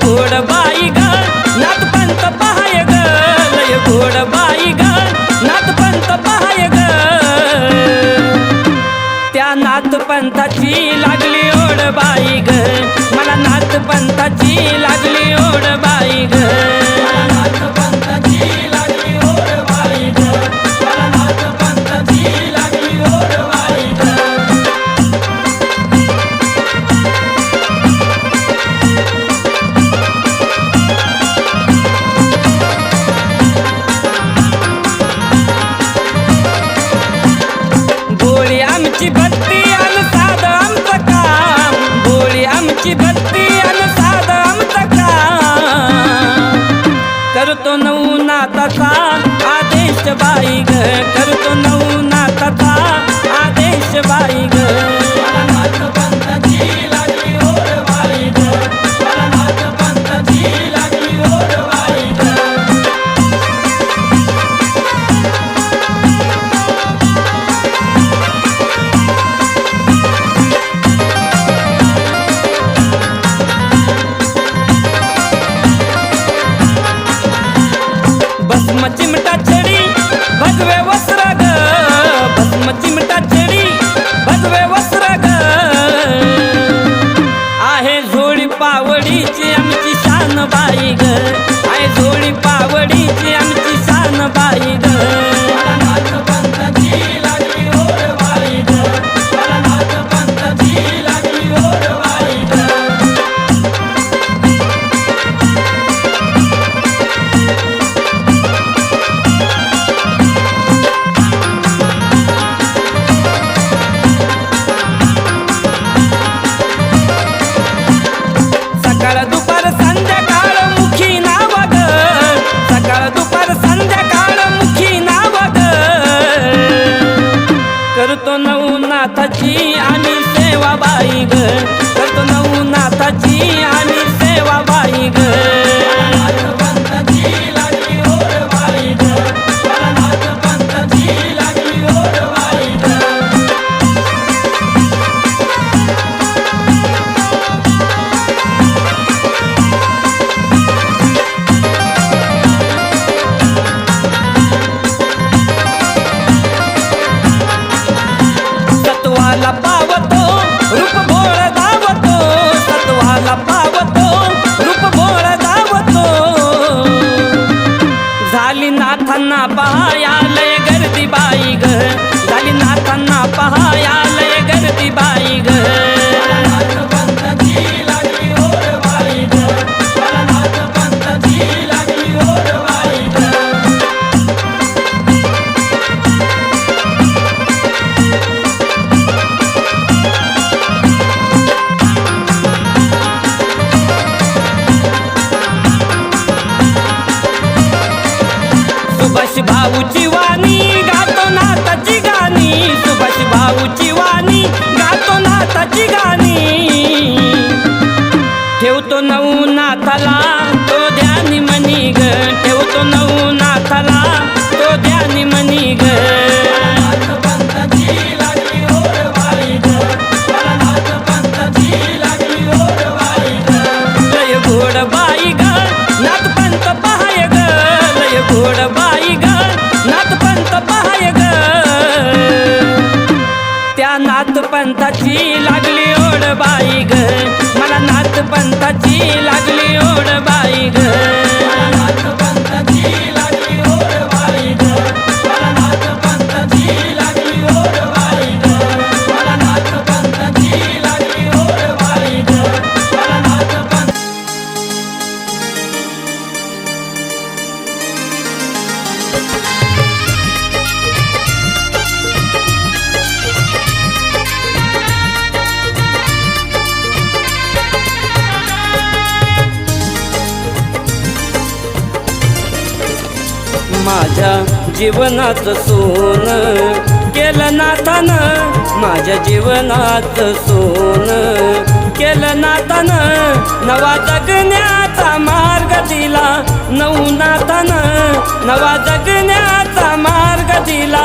गोड बाई ग नाथपंत पहाय ग लय गोड बाई ग नाथपंत पहाय ग त्या नाथपंथाची लागली ओढ बाई ग मला नाथपंथाची लागली ओढ बाई ग बोळी आमची भक्ती अन साध आमचं काम बोळी आमची भक्ती अन साध आमचं काम करतो नवनाथाचा आदेश बाई ग करतो नवनाथाचा आदेश बाई ग भस्म चिमटा छडी भगवे वस्त्र ग भस्म चिमटा छडी भगवे वस्त्र ग आहे झोळी पावडीची आमची शान बाई ग आहे झोळी पावडीची आमची शान बाई ग सकाळ दुपार संध्याकाळ मुखी नाव ग सकाळ दुपार संध्याकाळ मुखी नाव ग करतो नवनाथाची आणि सेवा बाई ग करतो नवनाथाची आणि सेवा बाई ग सत्वाला पावतो रूप भोळ धावतो सत्वाला पावतो रूप भोळ धावतो झाली नाथांना पहायालय गर्दी बाई ग झाली नाथांना पहायालय गर्दी बाई ग सुभाष भाऊची वाणी गातो नाथाची गाणी सुभाष भाऊची वाणी गातो नाथाची गाणी ठेवतो नवनाथाला तो ध्यानी मनी ग ठेवतो नवनाथाला तो ध्यानी मनी ग लय गोड बाई ग नाथपंत पहाय ग लय गोड बाई ग नाथपंत पहाय ग त्या नाथपंथाची लागली ओढ बाई ग मला नाथपंथाची लागली ओढ बाई ग माझ्या जीवनाचं सोनं केलं नाथानं माझ्या जीवनाचं सोनं केलं नाथानं नवा जगण्याचा मार्ग दिला नवनाथानं नवा जगण्याचा मार्ग दिला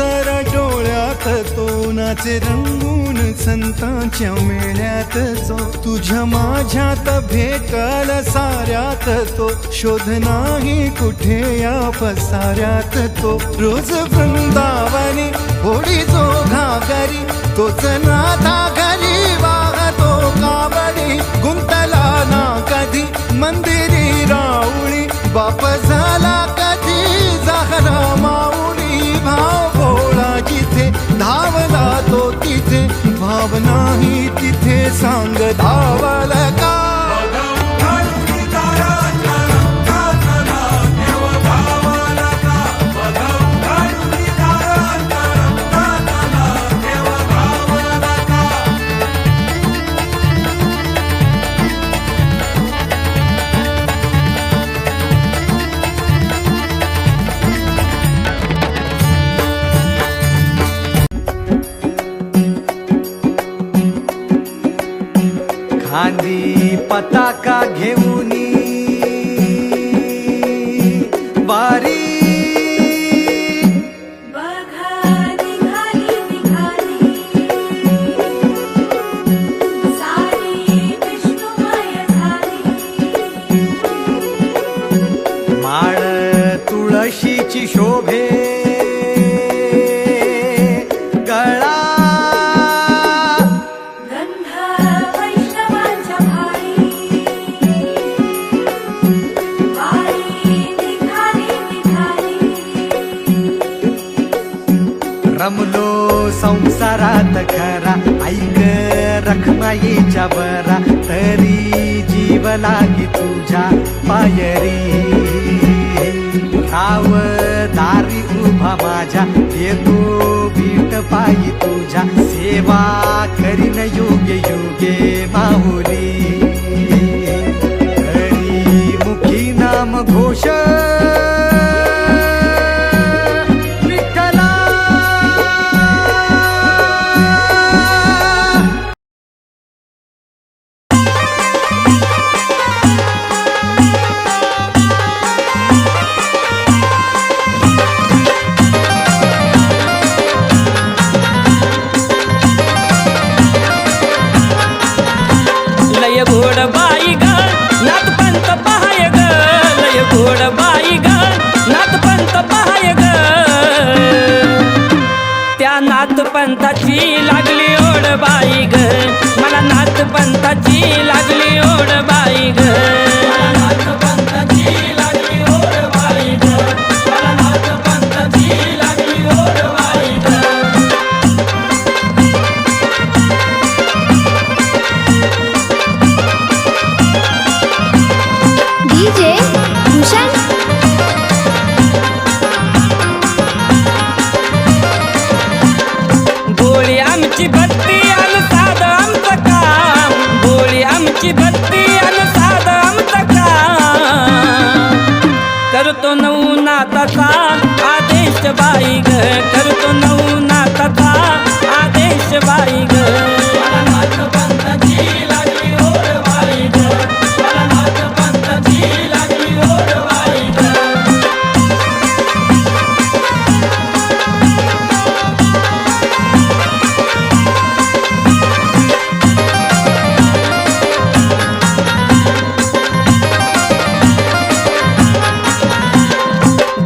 सारा डोळ्यात तो नाचे रंगून संतांच्या मेळ्यात जो तुझ्या माझ्यात भेटल साऱ्यात तो शोध नाही कुठे या पसाऱ्यात तो रोज वृंदावनी होडी जो घागरी तोच नाथा घरी वाहतो कावडी गुंतला ना कधी मंदिरी राऊळी बाप झाला कधी जाहरा माऊली भाव भोळा जिथे धावला तो तिथे भाव नाही तिथे सांग धावल का खांदी पताका घेऊनी वारी बघा निघाली निघाली सारी विष्णुमय झाली माळ तुळशीची शोभे गळा गंध वैष्णवांच्या भाळी वारी निघाली निघाली रमलो संसारात खरा ऐक रखमाईच्या बरा तरी जीव लागी तुझ्या पायरी राव दारी उभा माझ्या येतो बीट पायी तुझ्या सेवा करीन योग्य योगे माहुली हरी मुखी नाम घोष विठ्ठला लय घोड बाई ग नाथ पंत पहाय ग लय घोड बाई ग नाथ पंत पहाय ग त्या नाथ पंथाची लागली ओढ बाई ग मला नाथ पंथाची लागली ओढ बाई ग मला नाथ पंथाची लागली ओढ बाई ग मला नाथ पंथाची लागली ओढ बाई ग डीजे भूषण गोळी आमची भक्ती आणि साध आमचं काम गोळी आमची भक्ती आणि साध आमचं काम करतो नवनाथाचा आदेश बाई ग करतो नवनाथाचा आदेश बाई ग मला नाथ पंथाची लागली ओढ बाई ग मला नाथ पंथाची लागली ओढ बाई ग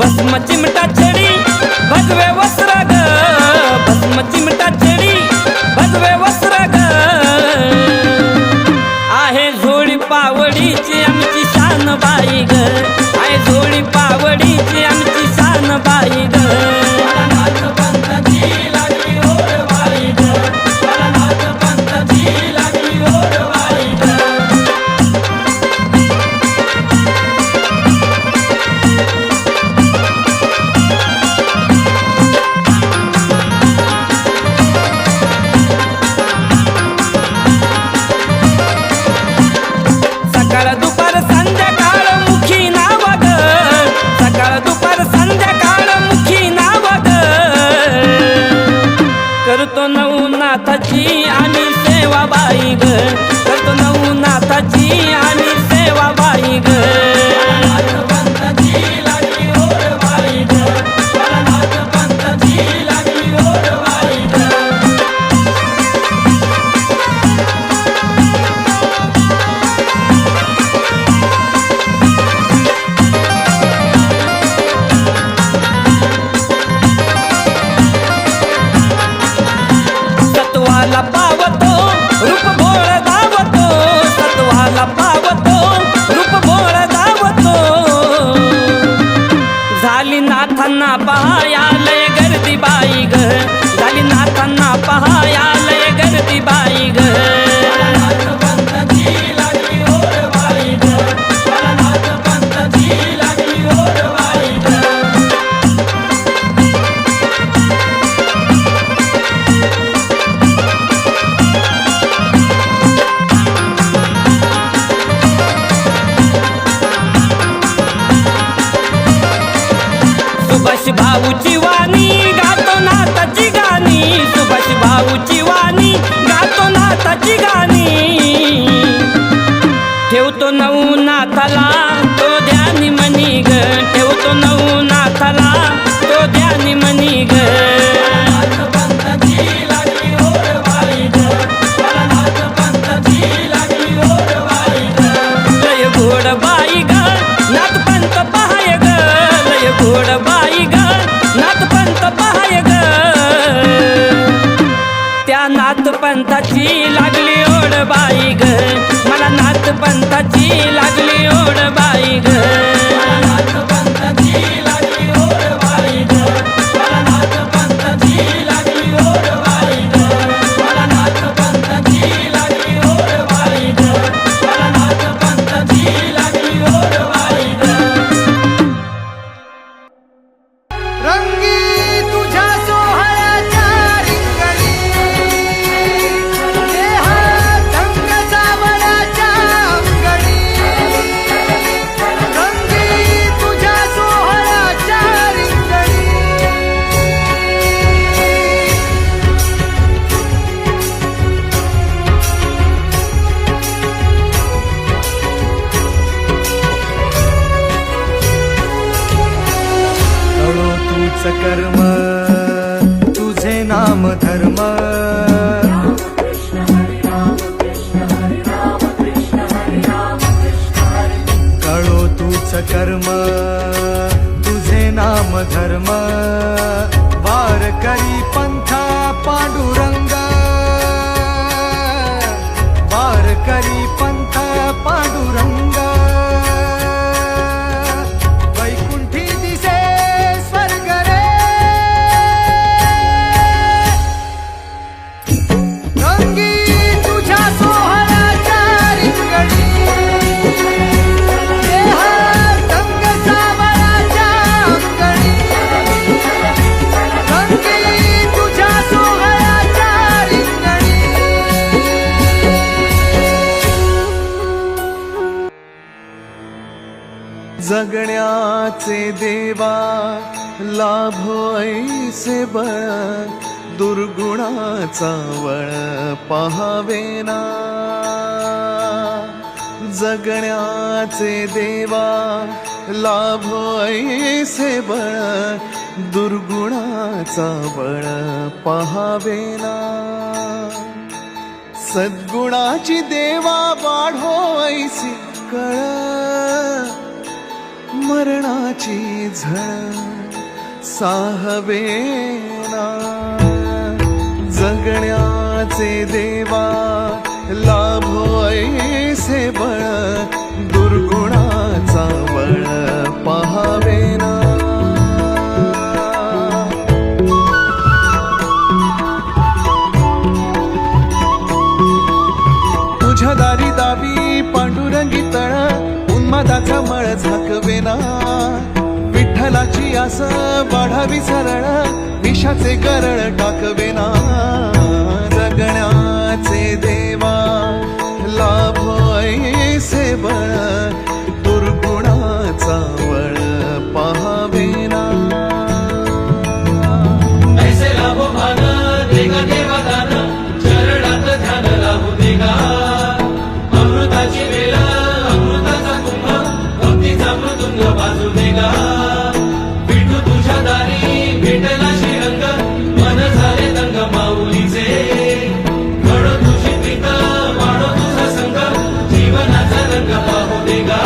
भस्म चिमटा छडी भगवे वस्त्र ग भस्म चिमटा छडी भगवे वस्त्र ग आहे झोळी पावडीची आमची शान बाई ग आहे झोळी पावडीची आमची शान बाई ग मला नाथ पंथाची लागली ओढ बाई ग मला नाथ पंथाची लागली ओढ बाई ग सकाळ दुपार संध्याकाळ मुखी नाव ग सकाळ दुपार संध्याकाळ मुखी नाव ग करतो नवनाथाची आणि सेवा बाई ग करतो नवनाथाची आणि सेवा बाई ग मला नाथ पंथाची लागली ओढ बाई ग मला नाथ पंथाची लागली सुभाष भाऊची वाणी गातो नाताची गाणी, सुभाष भाऊची वाणी गातो नाताची गाणी. ठेवतो नवनाथाला तो ध्यानी मनी ग, ठेवतो नवनाथाला तो ध्यानी मनी ग. लय गोड बाई ग नाथपंत पहाय ग, लय गोड बाई ग नाथपंत पहाय ग. त्या नाथपंथाची लागली ओढ बाई ग, मला नाथपंथाची लागली ओढ बाई ग. रंगी तुझ्या सोहळ्याच्या रिंगणी, देहात रंग सावळ्याच्या अंगणी. रंगी तुझ्या सोहळ्याच्या रिंगणी. कळो तूच कर्म तुझे नाम धर्म, कळो तूच कर्म तुझे नाम धर्म. वारकरी पंथा पांडुरंग, वारकरी पंथा पांडुरंग. वैकुंठी दिसे स्वर्ग रे, रंगी तुझ्या सोहळ्याच्या रिंगणी. देहात रंग सावळ्याच्या अंगणी. रंगी तुझ्या सोहळ्याच्या रिंगणी. जगण्याचे देवा लाभो ऐसे बळ, दुर्गुणाचा वळ पहावेना. जगण्याचे देवा लाभो ऐसे बळ, दुर्गुणाचा बळ पहावेना. सद्गुणाची देवा वाढो ऐसी कळ, मरणाची झळ साहवेना. जगण्याचे देवा लाभो ऐसे बळ, दुर्गुणाचा बळ पहावेना. तुझ्या दारी दावी पांडुरंगी तळ, उन्मादाचा मळ झाकवेना. विठ्ठलाची आस वाढावी सरळ, विषाचे गरळ टाकवेना. जगण्याचे देवा लाभो ऐसे बळ, दुर्गुणाचा बळ पहावेना. ऐसे लाभो भान देगा देवा दान, चरणात ध्यान लाभू देगा. अमृताची वेळ अमृताचा कुंभ, भक्तीचा मृदुंग बाजू देगा. विठू तुझ्या दारी भेटला श्रीरंग, मन झाले दंग माऊलीचे. घडो तुझी प्रीत वाढो तुझा संग, जीवनाचा रंग पाहू देगा.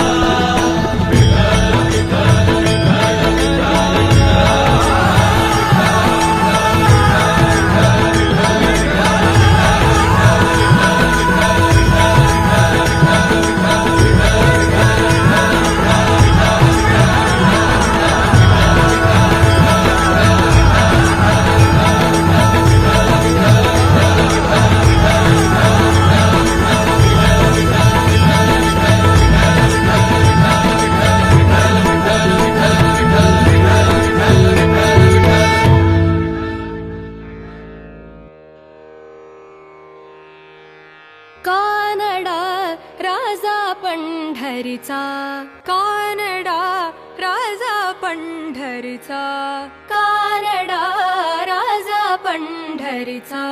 कानडा राजा पंढरीचा, कानडा राजा पंढरीचा, कानडा राजा पंढरीचा.